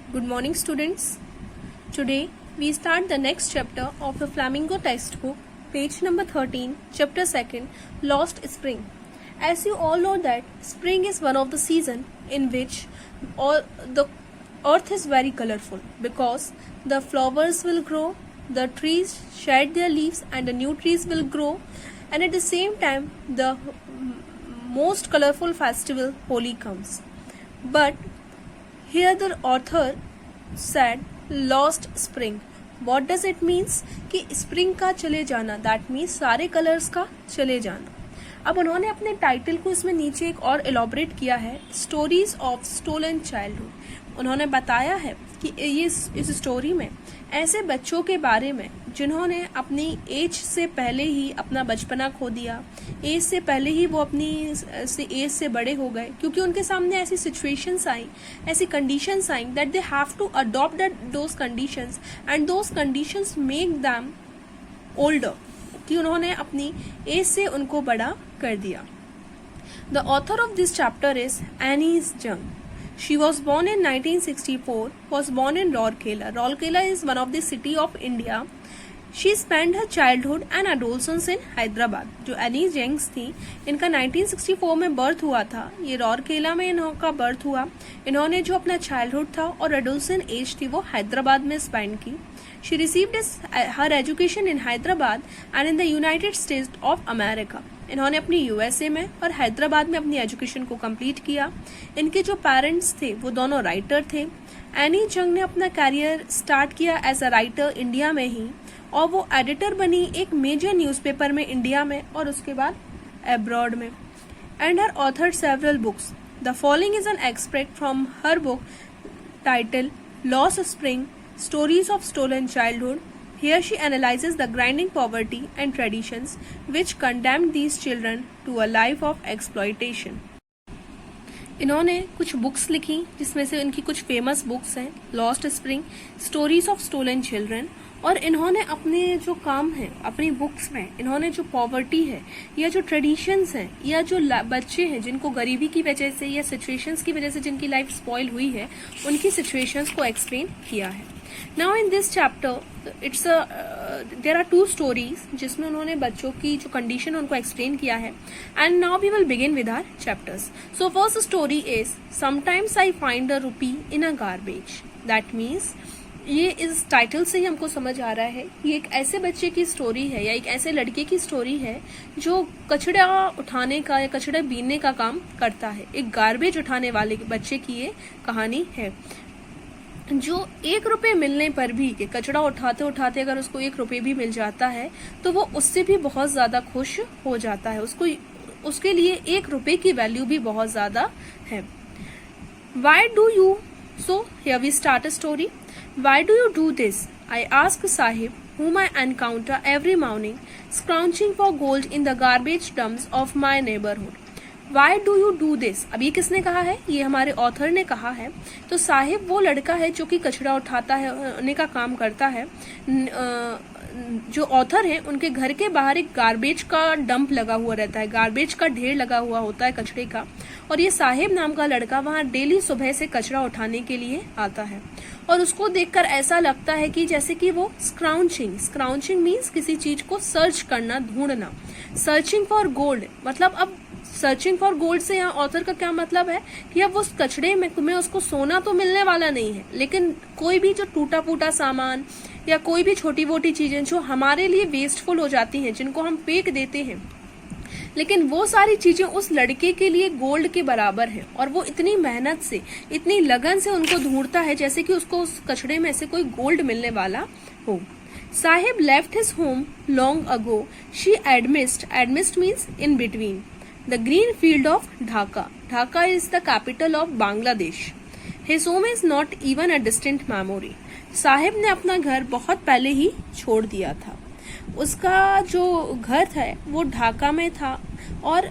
Good morning, students. Today we start the next chapter of the Flamingo textbook, page number 13, chapter 2, Lost Spring. As you all know that spring is one of the season in which all the earth is very colorful because the flowers will grow, the trees shed their leaves and the new trees will grow, and at the same time the most colorful festival Holi comes. But here the author said lost spring. What does it means? कि spring का चले जाना, that means सारे colors का चले जाना. अब उन्होंने अपने टाइटल को इसमें नीचे एक और एलॉबरेट किया है, स्टोरीज ऑफ स्टोलन चाइल्डहुड. उन्होंने बताया है कि ये इस स्टोरी में ऐसे बच्चों के बारे में जिन्होंने अपनी एज से पहले ही अपना बचपना खो दिया, एज से पहले ही वो अपनी एज से बड़े हो गए क्योंकि उनके सामने ऐसी सिचुएशंस आई, ऐसी कंडीशंस आई that they have to adopt those conditions and those conditions make them older, कि उन्होंने अपनी एज से उनको बड़ा कर दिया. The author of this chapter is Anees Jung. She was born in 1964, was born in Rourkela. Rourkela is one of the city of India. She spent her childhood and adolescence in Hyderabad. जो any जेंग्स थी, इनका 1964 में birth हुआ था. ये रौरकेला में इनका birth हुआ. इन्होंने जो अपना चाइल्डहुड था और एडोलसेंट एज थी वो हैदराबाद में स्पेंड की. She received her education in Hyderabad and in the United States of America. इन्होंने अपनी यूएसए में और हैदराबाद में अपनी एजुकेशन को कंप्लीट किया. इनके जो पेरेंट्स थे वो दोनों राइटर थे. एनी जंग ने अपना कैरियर स्टार्ट किया एज अ राइटर इंडिया में ही, और वो एडिटर बनी एक मेजर न्यूज़पेपर में इंडिया में और उसके बाद अब्रॉड में. And her author several books. The following is an extract from her book title Lost Spring, Stories of Stolen Childhood. Here she analyzes the grinding poverty and traditions which condemned these children to a life of exploitation. इन्होंने कुछ books लिखी जिसमें से इनकी कुछ famous books हैं, Lost Spring, Stories of Stolen Children. और इन्होंने अपने जो काम है अपनी बुक्स में इन्होंने जो पॉवर्टी है या जो ट्रेडिशंस हैं या जो बच्चे हैं जिनको गरीबी की वजह से या सिचुएशंस की वजह से जिनकी लाइफ स्पॉइल हुई है उनकी सिचुएशंस को एक्सप्लेन किया है. Now in this chapter, there are two stories जिसमें उन्होंने बच्चों की जो कंडीशन उनको एक्सप्लेन किया है. And now we will begin with our chapters. So first story is sometimes I find a rupee in a garbage. That means ये इस टाइटल से ही हमको समझ आ रहा है कि एक ऐसे बच्चे की स्टोरी है या एक ऐसे लड़के की स्टोरी है जो कचड़ा उठाने का या कचड़ा बीनने का काम करता है. एक गार्बेज उठाने वाले बच्चे की ये कहानी है जो 1 रुपए मिलने पर भी, कि कचड़ा उठाते उठाते अगर उसको 1 रुपए भी मिल जाता है तो वो उससे भी बहुत ज्यादा खुश हो जाता है. उसके लिए 1 रुपए की वैल्यू भी बहुत ज्यादा है. Why do you, so here we start a story. Why do you do this, I ask Saheb whom I encounter every morning scrounging for gold in the garbage dumps of my neighborhood. Why do you do this? अब ये किसने कहा है? ये हमारे author ने कहा है. तो साहिब वो लड़का है जो कि कचरा उठाता है का काम करता है. जो ऑथर है उनके घर के बाहर एक गार्बेज का डंप लगा हुआ रहता है, गार्बेज का ढेर लगा हुआ होता है कचरे का, और ये साहिब नाम का लड़का वहाँ डेली सुबह से कचरा उठाने के लिए आता है. और उसको देखकर ऐसा लगता है कि जैसे कि वो स्क्राउचिंग मीन्स किसी चीज को सर्च करना, ढूंढना. सर्चिंग फॉर गोल्ड मतलब अब सर्चिंग फॉर गोल्ड से यहाँ ऑथर का क्या मतलब है कि अब उस कचड़े में तुम्हें उसको सोना तो मिलने वाला नहीं है, लेकिन कोई भी जो टूटा फूटा सामान या कोई भी छोटी मोटी चीजें जो हमारे लिए वेस्टफुल हो जाती हैं, जिनको हम फेंक देते हैं, लेकिन वो सारी चीजें उस लड़के के लिए गोल्ड के बराबर हैं. और वो इतनी मेहनत से, इतनी लगन से उनको ढूंढता है जैसे कि उसको उस कचड़े में से कोई गोल्ड मिलने वाला हो. Sahib left his home long ago. She amidst means in between the green field of Dhaka. Dhaka is the capital of Bangladesh. His home is not even a distant memory. Sahib ने अपना घर बहुत पहले ही छोड़ दिया था. उसका जो घर था वो ढाका में था, और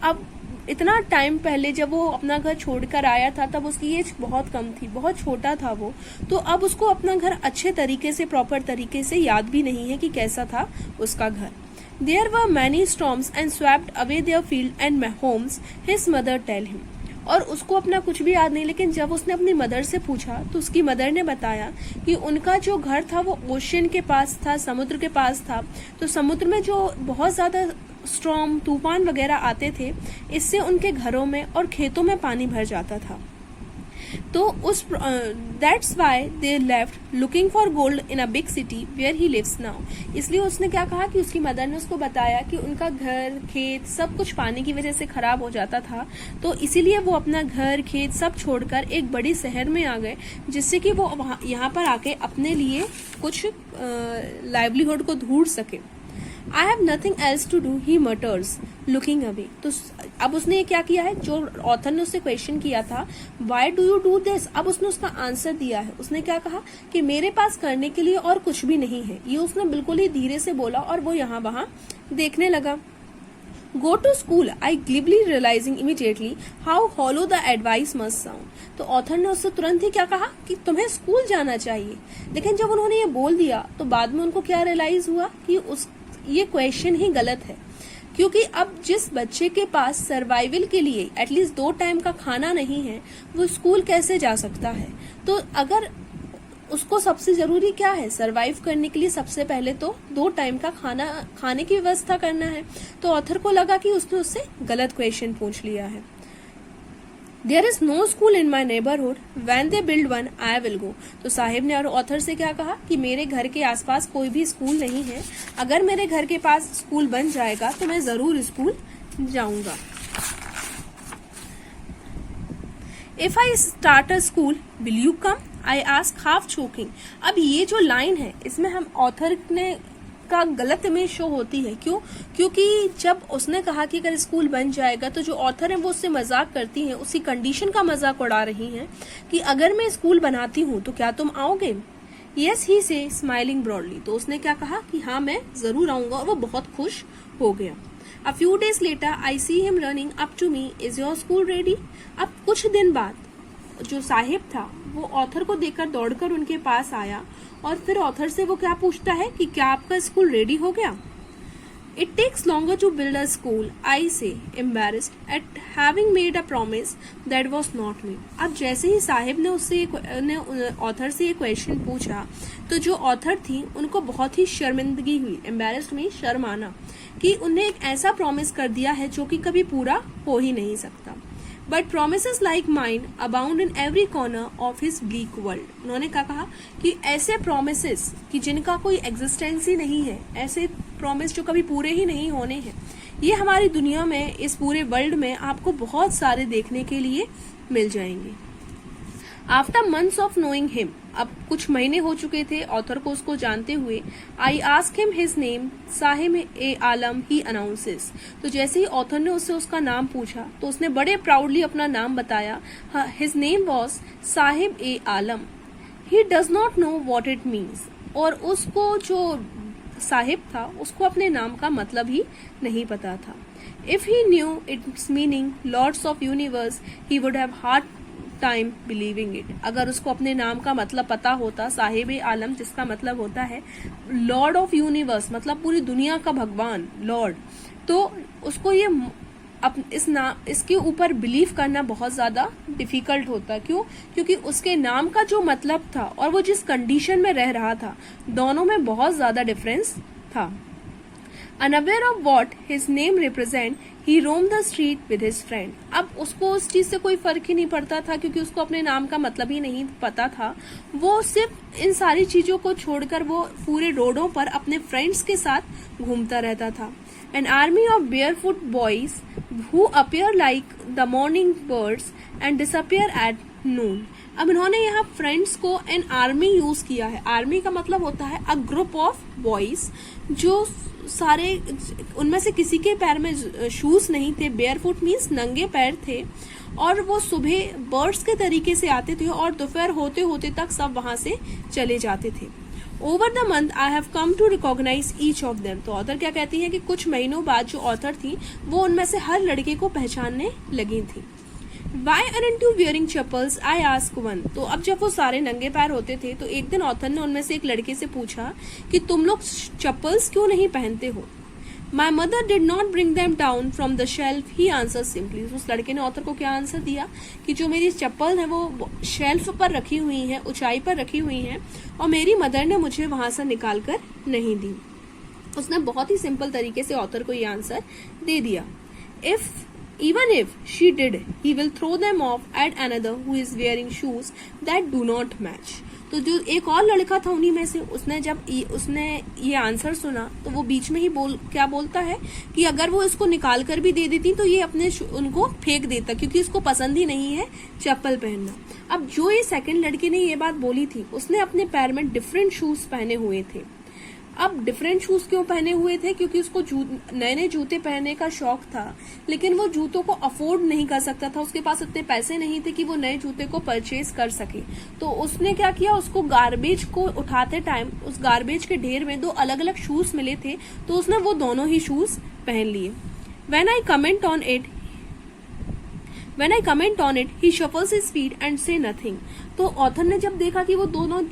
अब इतना टाइम पहले जब वो अपना घर छोड़कर आया था तब उसकी एज बहुत कम थी, बहुत छोटा था वो. तो अब उसको अपना घर अच्छे तरीके से, प्रॉपर तरीके से याद भी नहीं है कि कैसा था उसका घर. There were many storms and swept away their field and homes, his mother tell him. और उसको अपना कुछ भी याद नहीं। लेकिन जब उसने अपनी मदर से पूछा तो उसकी मदर ने बताया कि उनका जो घर था वो ओशियन के पास था, समुद्र के पास था। तो समुद्र में जो बहुत ज्यादा स्टॉर्म, तूफान वगैरह आते थे, इससे उनके घरों में और खेतों में पानी भर जाता था। तो उस that's why they left looking for gold in a big city where he lives now. इसलिए उसने क्या कहा कि उसकी मदर ने उसको बताया कि उनका घर, खेत सब कुछ पानी की वजह से खराब हो जाता था, तो इसीलिए वो अपना घर, खेत सब छोड़कर एक बड़ी शहर में आ गए, जिससे कि वो यहाँ पर आके अपने लिए कुछ लाइवलीहुड को ढूंढ सके। I have nothing else to do, he mutters, looking away. तो अब उसने क्या किया है, जो ऑथर ने उससे क्वेश्चन किया था why do you do this, अब उसने उसका आंसर दिया है। उसने क्या कहा कि मेरे पास करने के लिए और कुछ भी नहीं है। ये उसने बिल्कुल ही धीरे से बोला और वो यहाँ वहां देखने लगा। Go to school, I glibly realizing immediately how hollow the advice must sound. तो ऑथर ने उससे तुरंत ही क्या कहा कि तुम्हें स्कूल जाना चाहिए। लेकिन जब उन्होंने ये बोल दिया तो बाद में उनको क्या रियलाइज हुआ कि ये क्वेश्चन ही गलत है, क्योंकि अब जिस बच्चे के पास सर्वाइवल के लिए एटलीस्ट 2 टाइम का खाना नहीं है, वो स्कूल कैसे जा सकता है। तो अगर उसको सबसे जरूरी क्या है, सर्वाइव करने के लिए सबसे पहले तो 2 टाइम का खाने की व्यवस्था करना है। तो ऑथर को लगा कि उसने उससे गलत क्वेश्चन पूछ लिया है। There is no school in my neighborhood. When they build one, I will go. तो साहिब ने और ऑथर से क्या कहा कि मेरे घर के आसपास कोई भी स्कूल नहीं है, अगर मेरे घर के पास स्कूल बन जाएगा तो मैं जरूर स्कूल जाऊंगा। If I start a school, will you come? I ask half choking. अब ये जो लाइन है इसमें हम ऑथर ने का गलत इमेज शो होती है। क्यों? क्योंकि जब उसने कहा कि अगर स्कूल बन जाएगा, तो जो ऑथर है वो उससे मजाक करती हैं, उसी कंडीशन का मजाक उड़ा रही हैं कि अगर मैं स्कूल बनाती हूँ तो क्या तुम आओगे। यस ही से स्माइलिंग ब्रॉडली। तो उसने क्या कहा कि हाँ मैं जरूर आऊंगा, और वो बहुत खुश हो गया। A few days later, I see him running up to me. Is your school ready? अब कुछ दिन बाद जो साहिब था वो ऑथर को देखकर दौड़कर उनके पास आया और फिर ऑथर से वो क्या पूछता है कि क्या आपका स्कूल रेडी हो गया। It takes longer to build a school, I say, embarrassed at having made a promise that was not made. अब जैसे ही साहिब ने ऑथर से ये क्वेश्चन पूछा, तो जो ऑथर थी उनको बहुत ही शर्मिंदगी हुई, embarrassed में शर्माना, कि उन्हें एक ऐसा प्रॉमिस कर दिया है जो कि कभी पूरा हो ही नहीं सकता। But promises like mine abound in every corner of his bleak world. उन्होंने क्या कहा कि ऐसे promises कि जिनका कोई एग्जिस्टेंस ही नहीं है, ऐसे प्रॉमिस जो कभी पूरे ही नहीं होने हैं, ये हमारी दुनिया में, इस पूरे वर्ल्ड में आपको बहुत सारे देखने के लिए मिल जाएंगे। After months of knowing him, अब कुछ महीने हो चुके थे ऑथर को उसको जानते हुए। I ask him his name, Sahib A Alam, he announces. तो जैसे ही ऑथर ने उससे उसका नाम पूछा तो उसने बड़े प्राउडली अपना नाम बताया। His name was Sahib A Alam. He does not know what it means. और उसको जो साहिब था उसको अपने नाम का मतलब ही नहीं पता था। If he knew its meaning lords of universe, he would have hard time believing it. अगर उसको अपने नाम का मतलब पता होता, साहिब आलम जिसका मतलब होता है लॉर्ड ऑफ यूनिवर्स, मतलब पूरी दुनिया का भगवान, लॉर्ड, तो उसको ये इसके ऊपर बिलीव करना बहुत ज्यादा डिफिकल्ट होता। क्यों? क्योंकि उसके नाम का जो मतलब था और वो जिस कंडीशन में रह रहा था, दोनों में बहुत ज्यादा डिफरेंस था। Unaware of what his name represent, he roamed the street with his friend. अब उसको उस चीज से कोई फर्क ही नहीं पड़ता था, क्योंकि उसको अपने नाम का मतलब ही नहीं पता था। वो सिर्फ इन सारी चीजों को छोड़कर वो पूरे रोडों पर अपने फ्रेंड्स के साथ घूमता रहता था। An army of barefoot boys who appear like the morning birds and disappear at noon. अब इन्होंने यहाँ फ्रेंड्स को एन आर्मी यूज किया है। आर्मी का मतलब होता है अ ग्रुप ऑफ बॉयज, जो सारे, उनमें से किसी के पैर में शूज नहीं थे, बेयरफुट मीन्स नंगे पैर थे, और वो सुबह बर्ड्स के तरीके से आते थे और दोपहर होते होते तक सब वहां से चले जाते थे। Over the month I have come to recognise each of them. तो ऑथर क्या कहती है कि कुछ महीनों बाद जो ऑथर थी वो उनमें से हर लड़के को पहचानने लगी थी। Why aren't you wearing chappals? I ask one. तो अब जब वो सारे नंगे पैर होते थे तो एक दिन ऑथर ने उनमें से एक लड़के से पूछा कि तुम लोग चप्पल्स क्यों नहीं पहनते हो। My mother did not bring them down from the shelf, he answer simply. उस लड़के ने ऑथर को क्या आंसर दिया कि जो मेरी चप्पल है वो शेल्फ पर रखी हुई है, ऊंचाई पर रखी हुई है, और मेरी मदर ने मुझे वहां से निकाल कर नहीं दी। उसने बहुत ही सिंपल तरीके से ऑथर को ये आंसर दे दिया। Even if she did, he will throw them off at another who is wearing shoes that do not match. तो जो एक और लड़का था उन्हीं में से, उसने ये आंसर सुना तो वो बीच में ही क्या बोलता है कि अगर वो इसको निकाल कर भी दे देती तो ये अपने उनको फेंक देता, क्योंकि इसको पसंद ही नहीं है चप्पल पहनना। अब जो ये सेकंड लड़के ने ये बात बोली थी, उसने अपने पैर में डिफरेंट शूज पहने हुए थे। अब डिफरेंट शूज क्यों पहने हुए थे? क्योंकि उसको नए नए जूते पहनने का शौक था, लेकिन वो जूतों को अफोर्ड नहीं कर सकता था, उसके पास इतने पैसे नहीं थे कि वो नए जूते को परचेज कर सके। तो उसने क्या किया, उसको गार्बेज को उठाते टाइम उस गार्बेज के ढेर में 2 अलग अलग शूज मिले थे, तो उसने वो दोनों ही शूज पहन लिए। When I comment on it, he shuffles his feet and say nothing. तो ऑथर ने जब देखा कि वो दोनों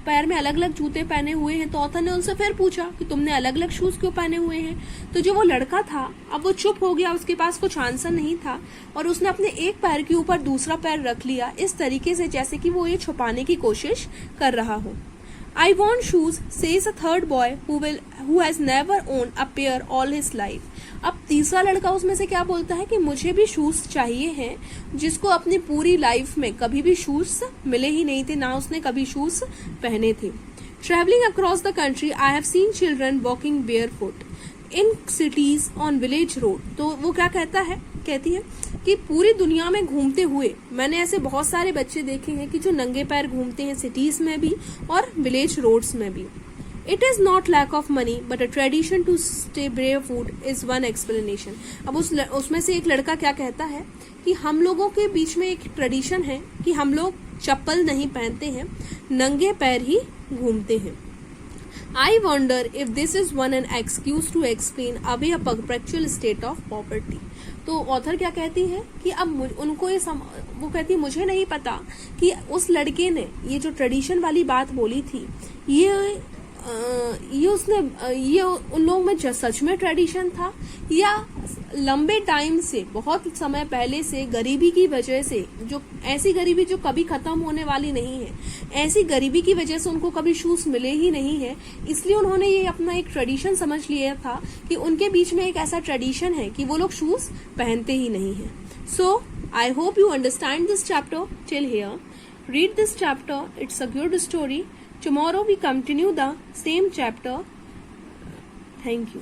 पैर में अलग अलग जूते पहने हुए हैं, तो ऑथर ने उनसे फिर पूछा कि तुमने अलग अलग शूज क्यों पहने हुए हैं? तो जो वो लड़का था अब वो चुप हो गया, उसके पास कुछ आंसर नहीं था, और उसने अपने एक पैर के ऊपर दूसरा पैर रख लिया, इस तरीके से जैसे कि वो ये छुपाने की कोशिश कर रहा हो। I want shoes, says a third boy who has never owned a pair all his life. अब तीसरा लड़का उसमें से क्या बोलता है कि मुझे भी शूज चाहिए हैं, जिसको अपनी पूरी लाइफ में कभी भी शूज मिले ही नहीं थे, ना उसने कभी शूज पहने थे। Traveling across the country, I have seen children walking barefoot in cities on village road. तो वो क्या कहती है कि पूरी दुनिया में घूमते हुए मैंने ऐसे बहुत सारे बच्चे देखे हैं कि जो नंगे पैर घूमते हैं, सिटीज में भी और विलेज रोड्स में भी। It is not lack of money, but a tradition to stay barefoot is one explanation. अब उसमें से एक लड़का क्या कहता है कि हम लोगों के बीच में एक ट्रेडिशन है कि हम लोग चप्पल नहीं पहनते हैं, नंगे पैर ही घूमते हैं। I wonder if this is an excuse to explain away a perpetual state of poverty. तो ऑथर क्या कहती है कि अब उनको वो कहती है मुझे नहीं पता कि उस लड़के ने ये जो ट्रेडिशन वाली बात बोली थी, ये उन लोगों में सच में ट्रेडिशन था, या लंबे टाइम से, बहुत समय पहले से गरीबी की वजह से, जो ऐसी गरीबी जो कभी खत्म होने वाली नहीं है, ऐसी गरीबी की वजह से उनको कभी शूज मिले ही नहीं है, इसलिए उन्होंने ये अपना एक ट्रेडिशन समझ लिया था कि उनके बीच में एक ऐसा ट्रेडिशन है कि वो लोग शूज पहनते ही नहीं है। So I hope you understand this chapter till here. Read this chapter, it's a good story. Tomorrow we continue the same chapter. Thank you.